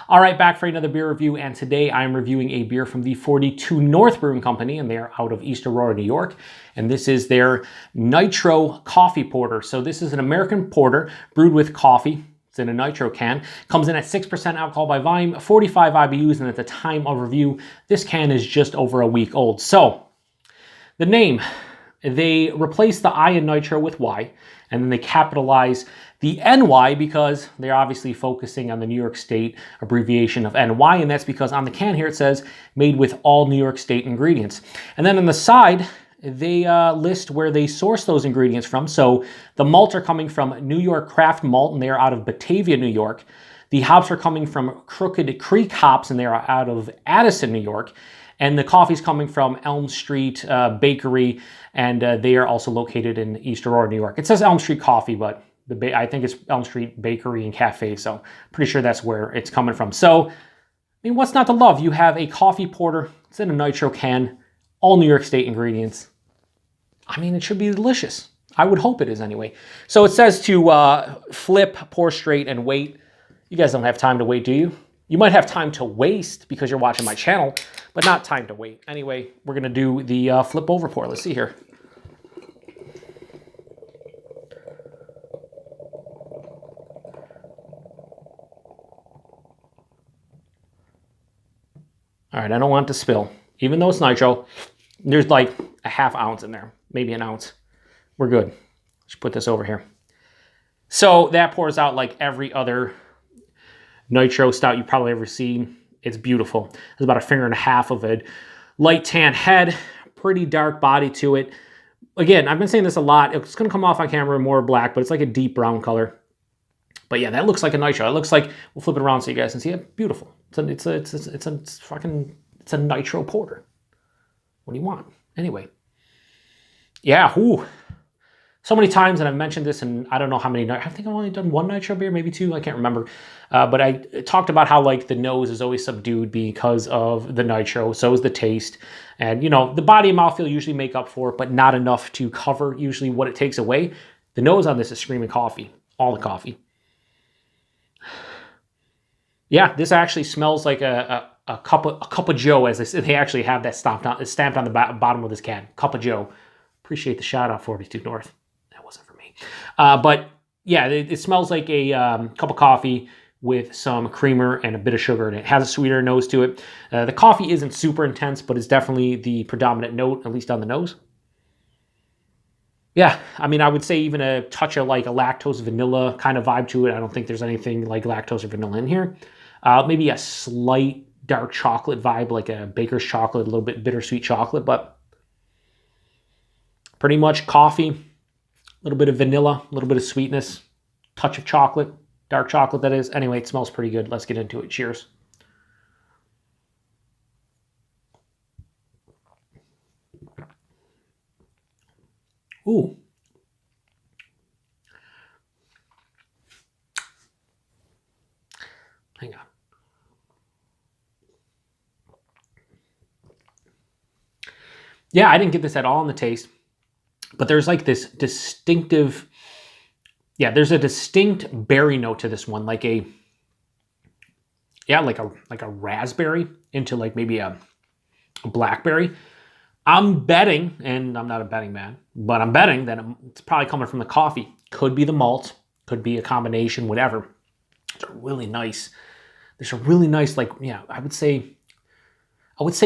All right, back for another beer review, and today I'm reviewing a beer from the 42 North Brewing Company, and they're out of East Aurora, New York, and this is their NYtro Coffee Porter. So this is an American porter brewed with coffee. It's in a nitro can. Comes in at 6% alcohol by volume, 45 IBUs, and at the time of review, this can is just over a week old. So the name, they replace the I in nitro with Y, and then they capitalize the NY because they're obviously focusing on the New York State abbreviation of NY, and that's because on the can here it says made with all New York State ingredients. And then on the side, they list where they source those ingredients from. So the malts are coming from New York Craft Malt, and they are out of Batavia, New York. The hops are coming from Crooked Creek hops, and they are out of Addison, New York. And the coffee's coming from Elm Street Bakery, and they are also located in East Aurora, New York. It says Elm Street Coffee, but I think it's Elm Street Bakery and Cafe, so pretty sure that's where it's coming from. So, I mean, what's not to love? You have a coffee porter, it's in a nitro can, all New York State ingredients. I mean, it should be delicious. I would hope it is anyway. So it says to flip, pour straight, and wait. You guys don't have time to wait, do you? You might have time to waste because you're watching my channel, but not time to wait. Anyway, we're gonna do the flip over pour. Let's see here. All right, I don't want it to spill. Even though it's nitro, there's like a half ounce in there, maybe an ounce. We're good. Let's put this over here. So that pours out like every other nitro stout you've probably ever seen. It's beautiful. There's about a finger and a half of a light tan head, pretty dark body to it. Again, I've been saying this a lot. It's gonna come off on camera more black, but it's like a deep brown color. But yeah, that looks like a nitro. It looks like, we'll flip it around so you guys can see it. Beautiful. It's a nitro porter. What do you want? Anyway. Yeah, ooh. So many times, and I've mentioned this, and I don't know how many, I think I've only done one nitro beer, maybe two, I can't remember. But I talked about how like the nose is always subdued because of the nitro, so is the taste. And you know, the body and mouthfeel usually make up for it, but not enough to cover usually what it takes away. The nose on this is screaming coffee, all the coffee. Yeah, this actually smells like a cup of Joe, as they actually have that stamped on the bottom of this can. Cup of Joe. Appreciate the shout out, 42 North. That wasn't for me. But yeah, it smells like a cup of coffee with some creamer and a bit of sugar in it. It has a sweeter nose to it. The coffee isn't super intense, but it's definitely the predominant note, at least on the nose. Yeah, I mean, I would say even a touch of like a lactose vanilla kind of vibe to it. I don't think there's anything like lactose or vanilla in here. Maybe a slight dark chocolate vibe, like a baker's chocolate, a little bit bittersweet chocolate, but pretty much coffee, a little bit of vanilla, a little bit of sweetness, touch of chocolate, dark chocolate that is. Anyway, it smells pretty good. Let's get into it. Cheers. Ooh. Hang on. Yeah, I didn't get this at all in the taste, but there's like this distinctive, yeah, there's a distinct berry note to this one, like a, yeah, like a raspberry into like maybe a blackberry. I'm betting, and I'm not a betting man, but I'm betting that it's probably coming from the coffee. Could be the malt, could be a combination, whatever. It's a really nice, there's a really nice, like, yeah, I would say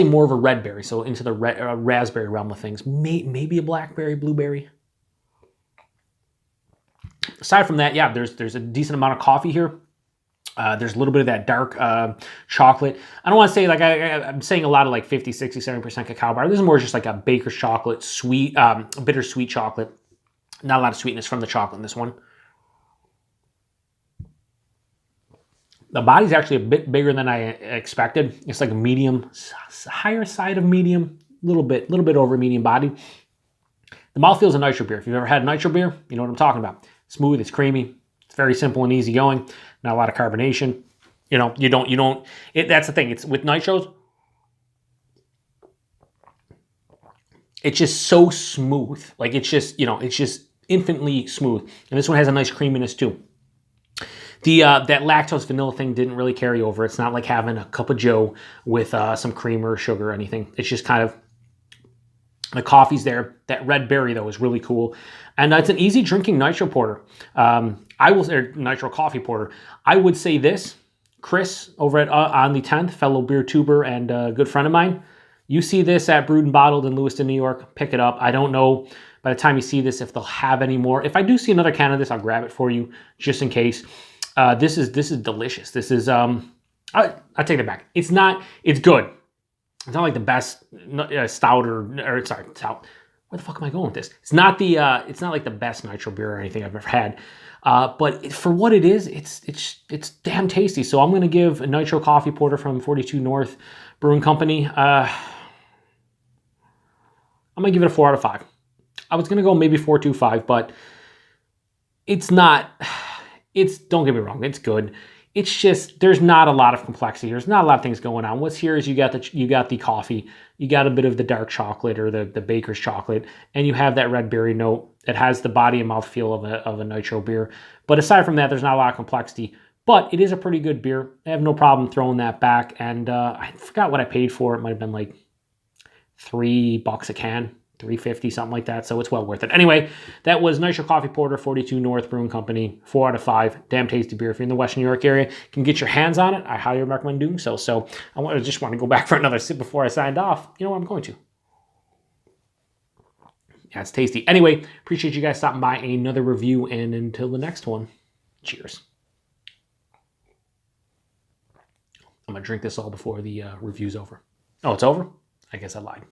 more of a red berry, so into the raspberry realm of things. Maybe a blackberry, blueberry. Aside from that, yeah, there's a decent amount of coffee here. There's a little bit of that dark chocolate. I don't want to say, like, I'm saying a lot of like 50, 60, 70% cacao bar. This is more just like a baker's chocolate, sweet, bittersweet chocolate. Not a lot of sweetness from the chocolate in this one. The body's actually a bit bigger than I expected. It's like a medium, higher side of medium, little bit over medium body. The mouthfeel a nitro beer. If you've ever had a nitro beer, you know what I'm talking about. Smooth, it's creamy, it's very simple and easy going. Not a lot of carbonation. You know, that's the thing. It's with nitros, it's just so smooth. Like it's just, you know, it's just infinitely smooth. And this one has a nice creaminess too. That lactose vanilla thing didn't really carry over. It's not like having a cup of joe with some cream or sugar or anything. It's just kind of, the coffee's there. That red berry, though, is really cool. And it's an easy drinking Nitro Porter. Nitro Coffee Porter. I would say this, Chris over at On the 10th, fellow beer tuber and a good friend of mine, you see this at Brewed and Bottled in Lewiston, New York, pick it up. I don't know by the time you see this if they'll have any more. If I do see another can of this, I'll grab it for you just in case. This is delicious. This is, I take it back. It's good. It's not like the best stout or sorry, stout. Where the fuck am I going with this? It's not like the best nitro beer or anything I've ever had. But for what it is, it's damn tasty. So I'm gonna give a Nitro Coffee Porter from 42 North Brewing Company. I'm gonna give it a 4 out of 5. I was gonna go maybe 4.25, but it's not. Don't get me wrong, it's good. It's just, there's not a lot of complexity. There's not a lot of things going on. What's here is you got the coffee, you got a bit of the dark chocolate or the baker's chocolate, and you have that red berry note. It has the body and mouth feel of a nitro beer. But aside from that, there's not a lot of complexity. But it is a pretty good beer. I have no problem throwing that back. And I forgot what I paid for. It might have been like $3 a can. $3.50, something like that. So it's well worth it. Anyway, that was Nitro Coffee Porter, 42 North Brewing Company, 4 out of 5. Damn tasty beer. If you're in the Western New York area, you can get your hands on it. I highly recommend doing so. So I just want to go back for another sip before I signed off. You know what I'm going to. Yeah, it's tasty. Anyway, appreciate you guys stopping by. Another review, and until the next one, cheers. I'm going to drink this all before the review's over. Oh, it's over? I guess I lied.